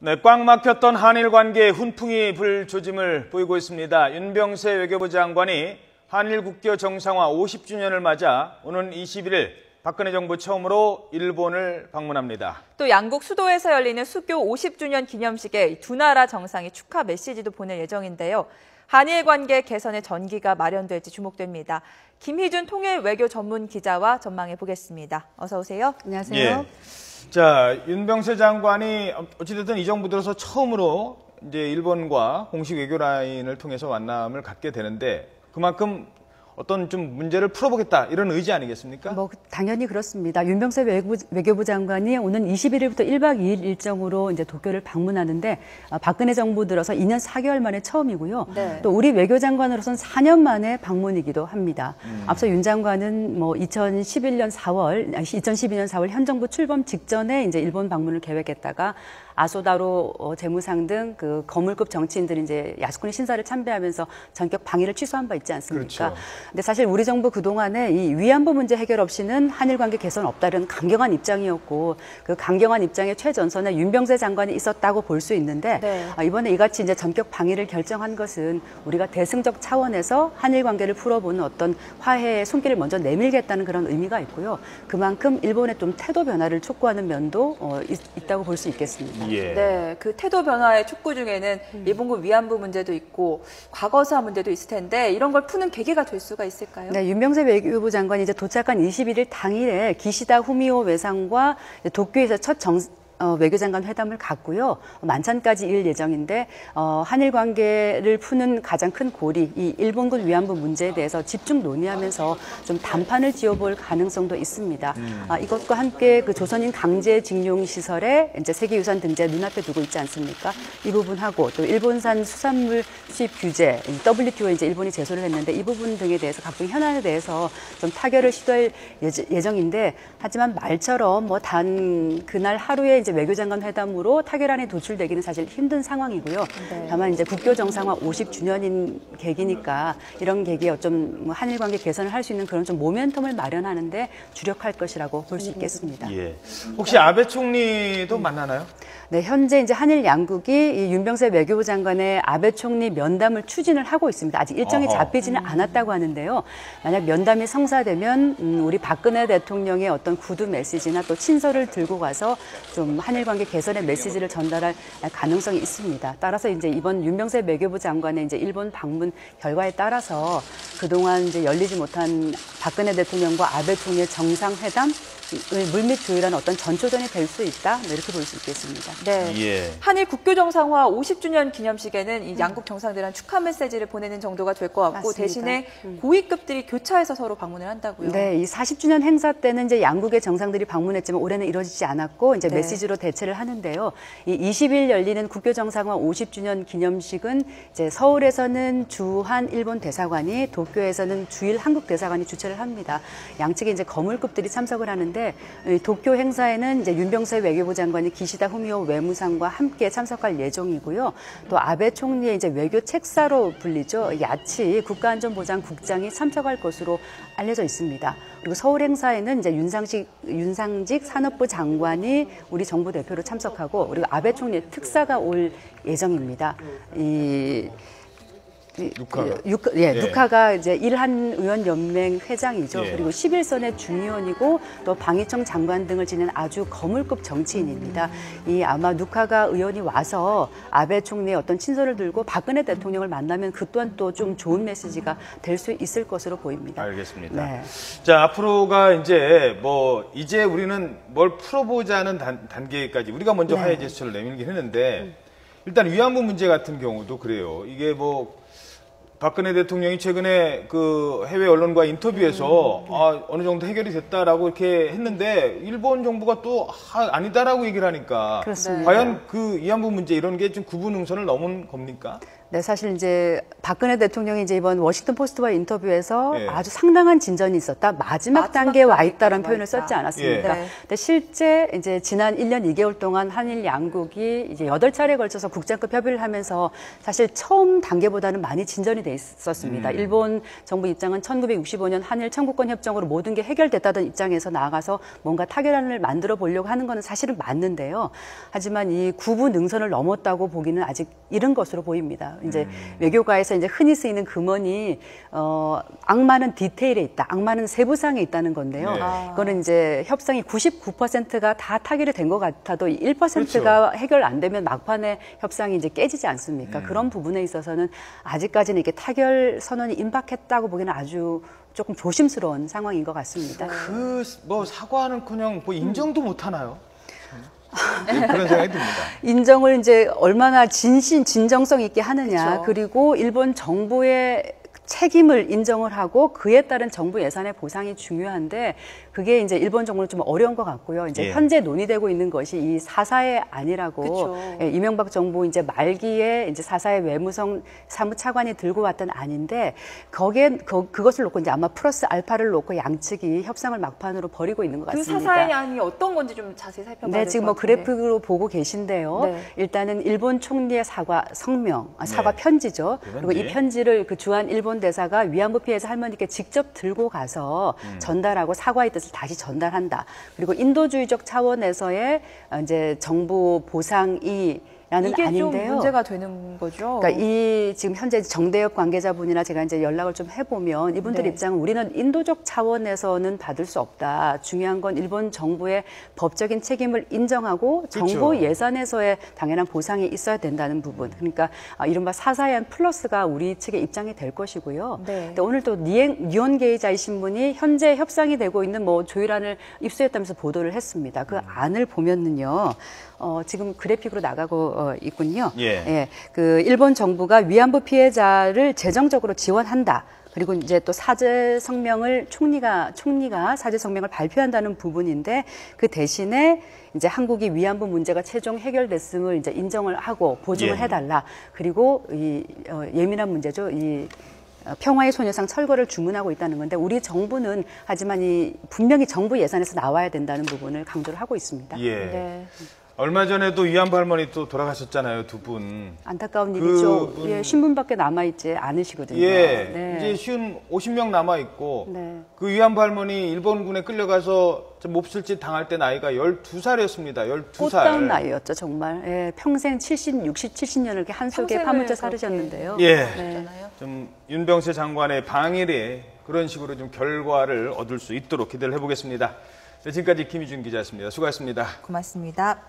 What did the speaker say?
네, 꽉 막혔던 한일 관계에 훈풍이 불 조짐을 보이고 있습니다. 윤병세 외교부 장관이 한일 국교 정상화 50주년을 맞아 오는 21일 박근혜 정부 처음으로 일본을 방문합니다. 또 양국 수도에서 열리는 수교 50주년 기념식에 두 나라 정상이 축하 메시지도 보낼 예정인데요. 한일 관계 개선의 전기가 마련될지 주목됩니다. 김희준 통일 외교 전문 기자와 전망해 보겠습니다. 어서 오세요. 안녕하세요. 예. 자, 윤병세 장관이 어찌됐든 이 정부 들어서 처음으로 이제 일본과 공식 외교 라인을 통해서 만남을 갖게 되는데 그만큼 어떤 좀 문제를 풀어보겠다 이런 의지 아니겠습니까? 당연히 그렇습니다. 윤병세 외교부 장관이 오는 21일부터 1박 2일 일정으로 이제 도쿄를 방문하는데 박근혜 정부 들어서 2년 4개월 만에 처음이고요. 네. 또 우리 외교장관으로서는 4년 만에 방문이기도 합니다. 앞서 윤 장관은 2012년 4월 현 정부 출범 직전에 이제 일본 방문을 계획했다가 아소다로 재무상 등 그 거물급 정치인들이 이제 야스쿠니 신사를 참배하면서 전격 방위를 취소한 바 있지 않습니까? 그렇죠. 근데 사실 우리 정부 그동안에 이 위안부 문제 해결 없이는 한일 관계 개선 없다는 강경한 입장이었고 그 강경한 입장의 최전선에 윤병세 장관이 있었다고 볼 수 있는데 네. 이번에 이같이 이제 전격 방위를 결정한 것은 우리가 대승적 차원에서 한일 관계를 풀어보는 어떤 화해의 손길을 먼저 내밀겠다는 그런 의미가 있고요. 그만큼 일본의 좀 태도 변화를 촉구하는 면도 있다고 볼 수 있겠습니다. 예. 네, 그 태도 변화의 촉구 중에는 일본군 위안부 문제도 있고 과거사 문제도 있을 텐데 이런 걸 푸는 계기가 될 수가 있을까요? 네, 윤병세 외교부 장관이 이제 도착한 21일 당일에 기시다 후미오 외상과 도쿄에서 첫 외교장관 회담을 갖고요. 만찬까지 이을 예정인데 한일 관계를 푸는 가장 큰 고리, 이 일본군 위안부 문제에 대해서 집중 논의하면서 좀 단판을 지어볼 가능성도 있습니다. 이것과 함께 그 조선인 강제징용 시설에 이제 세계유산 등재 눈앞에 두고 있지 않습니까? 이 부분하고 또 일본산 수산물 수입 규제, WTO에 이제 일본이 제소를 했는데 이 부분 등에 대해서 각종 현안에 대해서 좀 타결을 시도할 예정인데 하지만 말처럼 단 그날 하루에 이제 외교장관 회담으로 타결안에 도출되기는 사실 힘든 상황이고요. 네. 다만 이제 국교 정상화 50주년인 계기니까 이런 계기에 좀 한일 관계 개선을 할 수 있는 그런 좀 모멘텀을 마련하는데 주력할 것이라고 볼 수 있겠습니다. 예. 혹시 아베 총리도 만나나요? 네, 현재 이제 한일 양국이 이 윤병세 외교부 장관의 아베 총리 면담을 추진을 하고 있습니다. 아직 일정이 잡히지는 않았다고 하는데요. 만약 면담이 성사되면 우리 박근혜 대통령의 어떤 구두 메시지나 또 친서를 들고 가서 좀 한일 관계 개선의 메시지를 전달할 가능성이 있습니다. 따라서 이제 이번 윤병세 외교부 장관의 이제 일본 방문 결과에 따라서 그동안 이제 열리지 못한 박근혜 대통령과 아베 총리의 정상회담 물밑 조율하는 어떤 전초전이 될 수 있다 이렇게 볼 수 있겠습니다. 네. 예. 한일 국교 정상화 50주년 기념식에는 이 양국 정상들은 축하 메시지를 보내는 정도가 될 것 같고 맞습니다. 대신에 고위급들이 교차해서 서로 방문을 한다고요. 네, 이 40주년 행사 때는 이제 양국의 정상들이 방문했지만 올해는 이루어지지 않았고 이제 네. 메시지로 대체를 하는데요. 이 20일 열리는 국교 정상화 50주년 기념식은 이제 서울에서는 주한 일본 대사관이 도쿄에서는 주일 한국 대사관이 주최를 합니다. 양측에 이제 거물급들이 참석을 하는데 도쿄 행사에는 이제 윤병세 외교부 장관이 기시다 후미오 외무상과 함께 참석할 예정이고요. 또 아베 총리의 이제 외교 책사로 불리죠. 야치 국가안전보장국장이 참석할 것으로 알려져 있습니다. 그리고 서울 행사에는 이제 윤상직 산업부 장관이 우리 정부 대표로 참석하고 그리고 아베 총리의 특사가 올 예정입니다. 누카가 이제 일한의원연맹 회장이죠. 예. 그리고 11선의 중의원이고 또 방위청 장관 등을 지낸 아주 거물급 정치인입니다. 이 아마 누카가 의원이 와서 아베 총리의 어떤 친서를 들고 박근혜 대통령을 만나면 그 또한 또 좀 좋은 메시지가 될 수 있을 것으로 보입니다. 알겠습니다. 네. 자, 앞으로가 이제 이제 우리는 뭘 풀어보자는 단계까지 우리가 먼저 네. 화해 제스처를 내밀긴 했는데 일단 위안부 문제 같은 경우도 그래요. 이게 박근혜 대통령이 최근에 그 해외 언론과 인터뷰에서 어느 정도 해결이 됐다라고 이렇게 했는데 일본 정부가 또 아니다라고 얘기를 하니까 그렇습니다. 과연 그 위안부 문제 이런 게 좀 구분응선을 넘은 겁니까? 네, 사실 이제 박근혜 대통령이 이제 이번 워싱턴 포스트와의 인터뷰에서 예. 아주 상당한 진전이 있었다. 마지막 단계에 와 있다라는 표현을 썼지 않았습니까? 예. 근데 실제 이제 지난 1년 2개월 동안 한일 양국이 이제 8차례에 걸쳐서 국장급 협의를 하면서 사실 처음 단계보다는 많이 진전이 돼 돼 있었습니다. 일본 정부 입장은 1965년 한일 청구권 협정으로 모든 게 해결됐다던 입장에서 나아가서 뭔가 타결안을 만들어 보려고 하는 것은 사실은 맞는데요. 하지만 이 구부 능선을 넘었다고 보기는 아직 이른 것으로 보입니다. 이제 외교가에서 이제 흔히 쓰이는 금언이 악마는 디테일에 있다, 악마는 세부상에 있다는 건데요. 네. 이거는 이제 협상이 99%가 다 타결이 된 것 같아도 1%가 해결 안 되면 막판에 협상이 이제 깨지지 않습니까? 그런 부분에 있어서는 아직까지는 이렇게 타결 선언이 임박했다고 보기는 아주 조금 조심스러운 상황인 것 같습니다. 그 뭐 사과는커녕 뭐 인정도 못 하나요? 그런 생각이 듭니다. 인정을 이제 얼마나 진정성 있게 하느냐, 그쵸. 그리고 일본 정부의 책임을 인정을 하고 그에 따른 정부 예산의 보상이 중요한데 그게 이제 일본 정부는 좀 어려운 것 같고요. 이제 예. 현재 논의되고 있는 것이 이 사사의 안이라고 그쵸. 예, 이명박 정부 이제 말기에 이제 사사의 외무성 사무차관이 들고 왔던 안인데 거기에 그것을 놓고 이제 아마 플러스 알파를 놓고 양측이 협상을 막판으로 벌이고 있는 것 그 같습니다. 사사의 안이 어떤 건지 좀 자세히 살펴봐야 네, 될 지금 것 뭐 같은데. 그래픽으로 보고 계신데요. 네. 일단은 일본 총리의 사과 성명, 사과 네. 편지죠. 그 그리고 이 편지. 편지를 그 주한 일본 대사가 위안부 피해자 할머니께 직접 들고 가서 전달하고 사과의 뜻을 다시 전달한다. 그리고 인도주의적 차원에서의 이제 정부 보상이 라는 이게 좀 아닌데요. 문제가 되는 거죠. 그러니까 이 지금 현재 정대협 관계자분이나 제가 이제 연락을 좀 해보면 이분들 네. 입장은 우리는 인도적 차원에서는 받을 수 없다. 중요한 건 일본 정부의 법적인 책임을 인정하고 정부 그렇죠. 예산에서의 당연한 보상이 있어야 된다는 부분. 그러니까 이른바 사사연 플러스가 우리 측의 입장이 될 것이고요. 네. 근데 오늘 또 니혼게이자이 신문이 현재 협상이 되고 있는 뭐 조율안을 입수했다면서 보도를 했습니다. 그 안을 보면은요. 지금 그래픽으로 나가고 있군요. 예. 그 일본 정부가 위안부 피해자를 재정적으로 지원한다. 그리고 이제 또 사죄 성명을 총리가 사죄 성명을 발표한다는 부분인데 그 대신에 이제 한국이 위안부 문제가 최종 해결됐음을 이제 인정을 하고 보증을 예. 해달라. 그리고 이 예민한 문제죠. 이 평화의 소녀상 철거를 주문하고 있다는 건데 우리 정부는 하지만 이 분명히 정부 예산에서 나와야 된다는 부분을 강조를 하고 있습니다. 예. 네. 얼마 전에도 위안부 할머니 또 돌아가셨잖아요, 두 분. 안타까운 그 일이죠. 분- 예, 신분밖에 남아있지 않으시거든요. 예. 네. 이제 쉬운 50명 남아 있고 네. 그 위안부 할머니 일본군에 끌려가서 몹쓸 짓 당할 때 나이가 12살이었습니다. 12살. 꽃다운 나이였죠, 정말. 예, 평생 70년을 이렇게 한 속에 평생을 파묻혀 그렇게 살으셨는데요. 예. 네. 좀 윤병세 장관의 방일에 그런 식으로 좀 결과를 얻을 수 있도록 기대를 해보겠습니다. 네, 지금까지 김희준 기자였습니다. 수고하셨습니다. 고맙습니다.